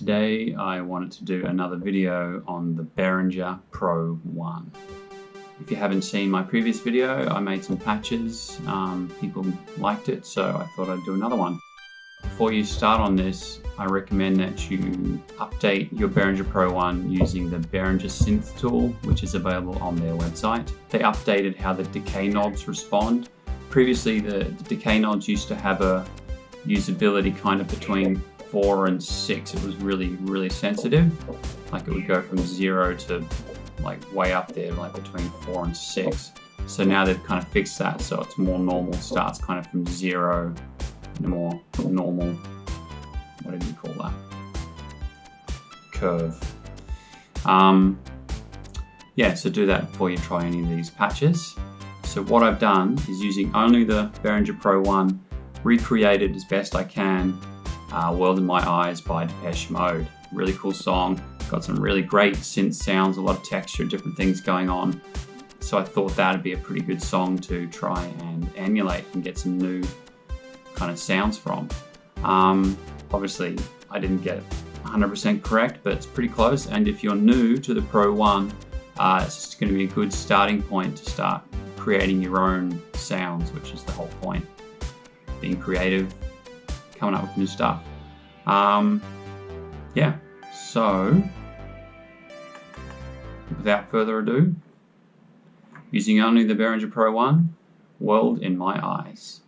Today I wanted to do another video on the Behringer Pro-1. If you haven't seen my previous video, I made some patches. People liked it, so I thought I'd do another one. Before you start on this, I recommend that you update your Behringer Pro-1 using the Behringer synth tool, which is available on their website. They updated how the decay knobs respond. Previously, the decay knobs used to have a usability kind of between 4 and 6. It was really sensitive. Like it would go from 0 to like way up there, like between 4 and 6. So now they've kind of fixed that, so it's more normal. Starts kind of from 0 in a more normal, whatever you call that, curve. Yeah, so do that before you try any of these patches. So what I've done is using only the Behringer Pro-1, recreated as best I can World in My Eyes by Depeche Mode. Really cool song, got some really great synth sounds, a lot of texture, different things going on. So I thought that'd be a pretty good song to try and emulate and get some new kind of sounds from. Obviously I didn't get it 100% correct, but it's pretty close. And if you're new to the Pro-1, it's just going to be a good starting point to start creating your own sounds, which is the whole point. Being creative, coming up with new stuff. Yeah, so without further ado, using only the Behringer Pro-1, World in My Eyes.